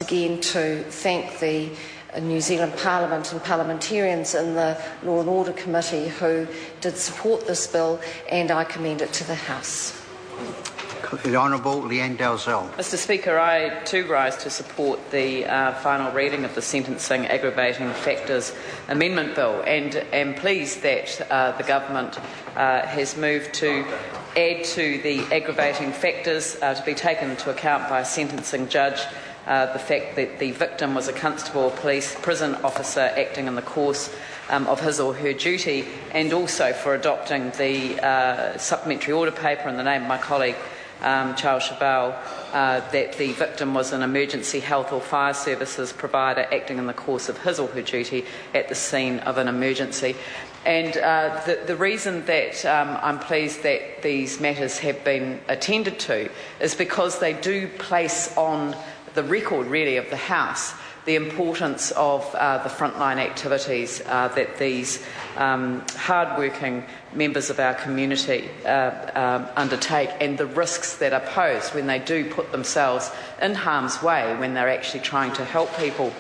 Again, to thank the New Zealand Parliament and parliamentarians in the Law and Order Committee who did support this bill, and I commend it to the House. The Honourable Leanne Dalzell. Mr Speaker, I too rise to support the final reading of the Sentencing Aggravating Factors Amendment Bill, and am pleased that the Government has moved to add to the aggravating factors to be taken into account by a sentencing judge the fact that the victim was a constable or police prison officer acting in the course of his or her duty, and also for adopting the supplementary order paper in the name of my colleague Charles Chabal, that the victim was an emergency health or fire services provider acting in the course of his or her duty at the scene of an emergency. And the reason that I'm pleased that these matters have been attended to is because they do place on the record, really, of the House the importance of the frontline activities that these hard-working members of our community undertake, and the risks that are posed when they do put themselves in harm's way when they're actually trying to help people.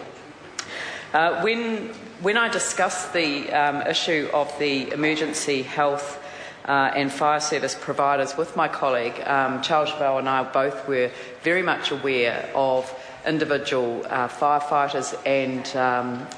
When I discussed the issue of the emergency health and fire service providers with my colleague, Charles Chabal and I both were very much aware of individual firefighters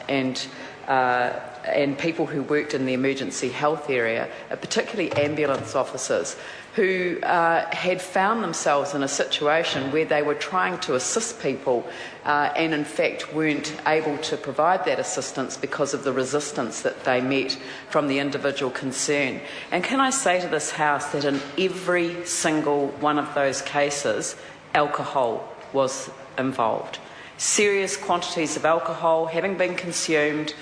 and people who worked in the emergency health area, particularly ambulance officers, who had found themselves in a situation where they were trying to assist people and in fact weren't able to provide that assistance because of the resistance that they met from the individual concerned. And can I say to this House that in every single one of those cases, alcohol was involved. Serious quantities of alcohol having been consumed,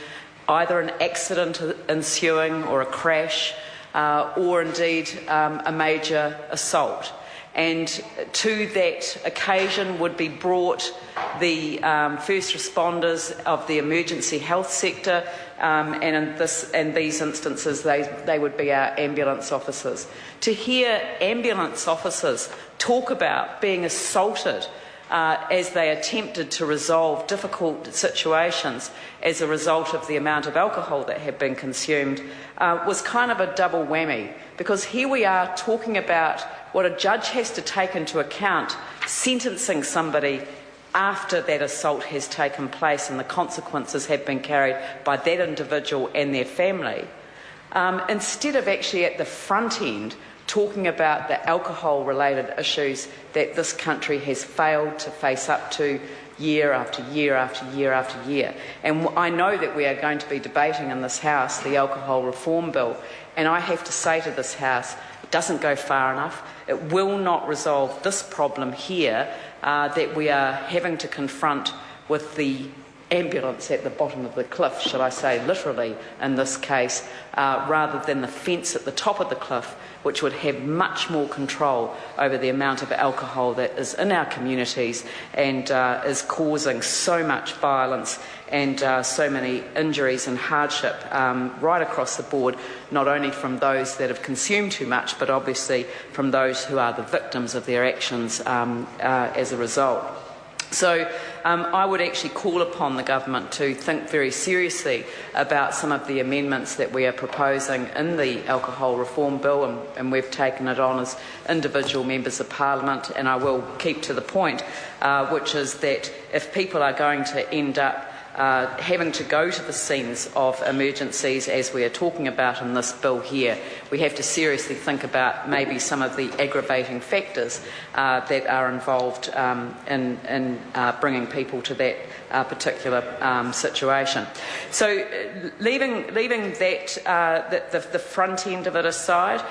either an accident ensuing or a crash, or indeed a major assault. And to that occasion would be brought the first responders of the emergency health sector, and in these instances they would be our ambulance officers. To hear ambulance officers talk about being assaulted as they attempted to resolve difficult situations as a result of the amount of alcohol that had been consumed was kind of a double whammy, because here we are talking about what a judge has to take into account sentencing somebody after that assault has taken place and the consequences have been carried by that individual and their family, instead of actually at the front end talking about the alcohol-related issues that this country has failed to face up to year after year after year after year. And I know that we are going to be debating in this House the Alcohol Reform Bill, and I have to say to this House, it doesn't go far enough. It will not resolve this problem here that we are having to confront with the ambulance at the bottom of the cliff, shall I say, literally in this case, rather than the fence at the top of the cliff, which would have much more control over the amount of alcohol that is in our communities and is causing so much violence and so many injuries and hardship right across the board, not only from those that have consumed too much, but obviously from those who are the victims of their actions as a result. So I would actually call upon the government to think very seriously about some of the amendments that we are proposing in the Alcohol Reform Bill, and we've taken it on as individual members of Parliament, and I will keep to the point, which is that if people are going to end up having to go to the scenes of emergencies, as we are talking about in this bill here, we have to seriously think about maybe some of the aggravating factors that are involved in bringing people to that particular situation. So leaving that the front end of it aside,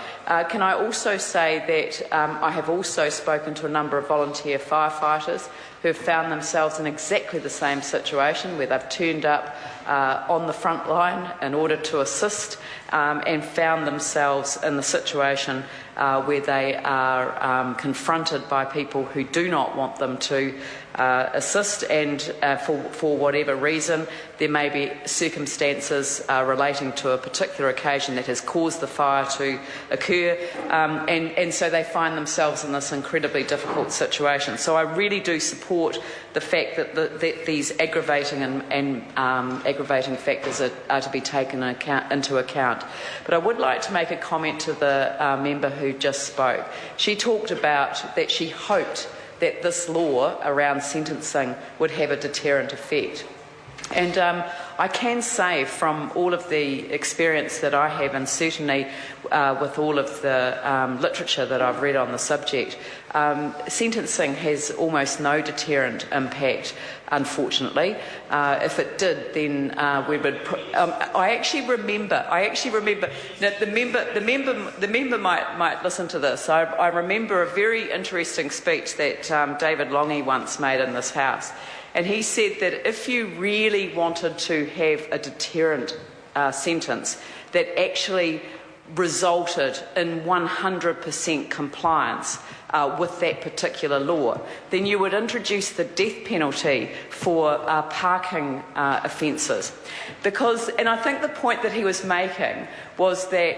can I also say that I have also spoken to a number of volunteer firefighters who have found themselves in exactly the same situation, where they've turned up on the front line in order to assist and found themselves in the situation where they are confronted by people who do not want them to assist, and for whatever reason, there may be circumstances relating to a particular occasion that has caused the fire to occur, and so they find themselves in this incredibly difficult situation. So I really do support the fact that these aggravating and aggravating factors are to be taken into account. But I would like to make a comment to the member who just spoke. She talked about that she hoped that this law around sentencing would have a deterrent effect. And I can say from all of the experience that I have, and certainly with all of the literature that I've read on the subject, sentencing has almost no deterrent impact, unfortunately. If it did, then we would. I actually remember. Now, the member might listen to this. I remember a very interesting speech that David Longy once made in this House. And he said that if you really wanted to have a deterrent sentence that actually resulted in 100% compliance with that particular law, then you would introduce the death penalty for parking offences. And I think the point that he was making was the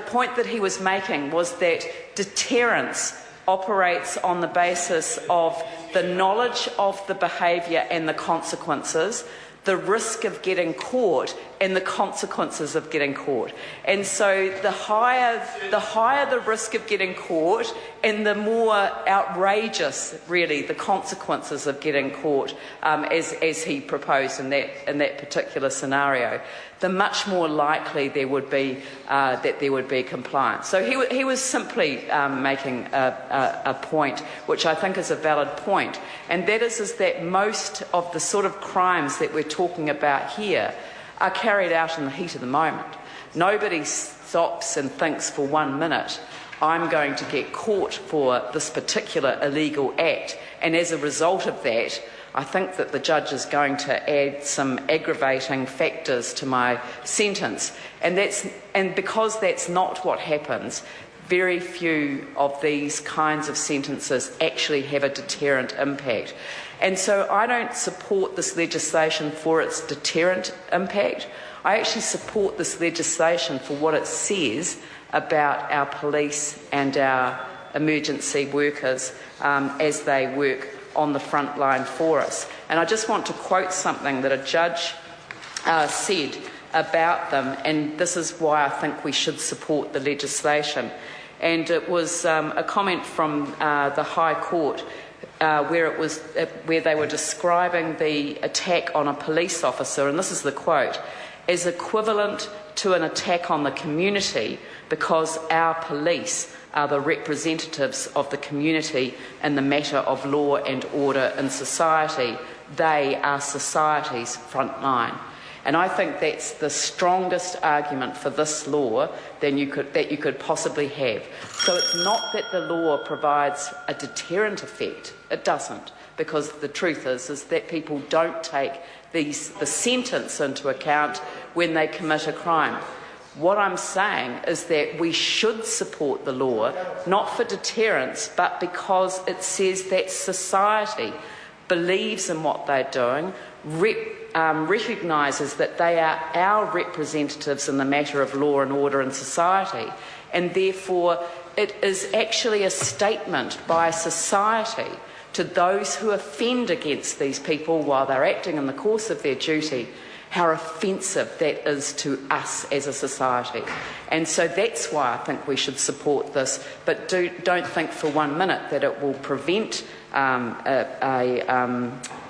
point that he was making was that deterrence operates on the basis of the knowledge of the behaviour and the consequences, the risk of getting caught and the consequences of getting caught. And so the higher the risk of getting caught and the more outrageous, really, the consequences of getting caught, as he proposed in that particular scenario, the much more likely there would be that there would be compliance. So he was simply making a point, which I think is a valid point, and that is that most of the sort of crimes that we're talking about here are carried out in the heat of the moment. Nobody stops and thinks for 1 minute, I'm going to get caught for this particular illegal act, and as a result of that, I think that the judge is going to add some aggravating factors to my sentence. And because that's not what happens, very few of these kinds of sentences actually have a deterrent impact. And so I don't support this legislation for its deterrent impact. I actually support this legislation for what it says about our police and our emergency workers as they work on the front line for us. And I just want to quote something that a judge said about them, and this is why I think we should support the legislation. And it was a comment from the High Court where they were describing the attack on a police officer, and this is the quote, as equivalent to an attack on the community because our police are the representatives of the community in the matter of law and order in society. They are society's front line. And I think that's the strongest argument for this law that you could possibly have. So it's not that the law provides a deterrent effect. It doesn't, because the truth is that people don't take the sentence into account when they commit a crime. What I'm saying is that we should support the law, not for deterrence, but because it says that society believes in what they're doing, recognises that they are our representatives in the matter of law and order in society, and therefore it is actually a statement by society to those who offend against these people while they're acting in the course of their duty, how offensive that is to us as a society. And so that's why I think we should support this, but don't think for 1 minute that it will prevent an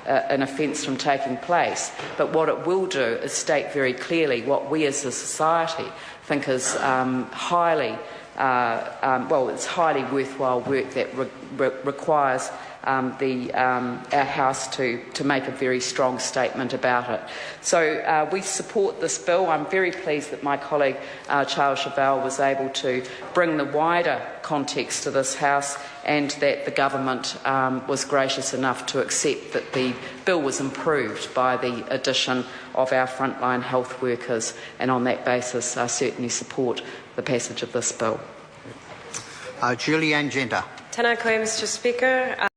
offence from taking place. But what it will do is state very clearly what we as a society think is highly worthwhile work that requires our House to make a very strong statement about it. So we support this bill. I'm very pleased that my colleague Charles Chauvel was able to bring the wider context to this House, and that the government was gracious enough to accept that the bill was improved by the addition of our frontline health workers, and on that basis I certainly support the passage of this bill. Julianne Genter. Tēnā koe, Mr. Speaker.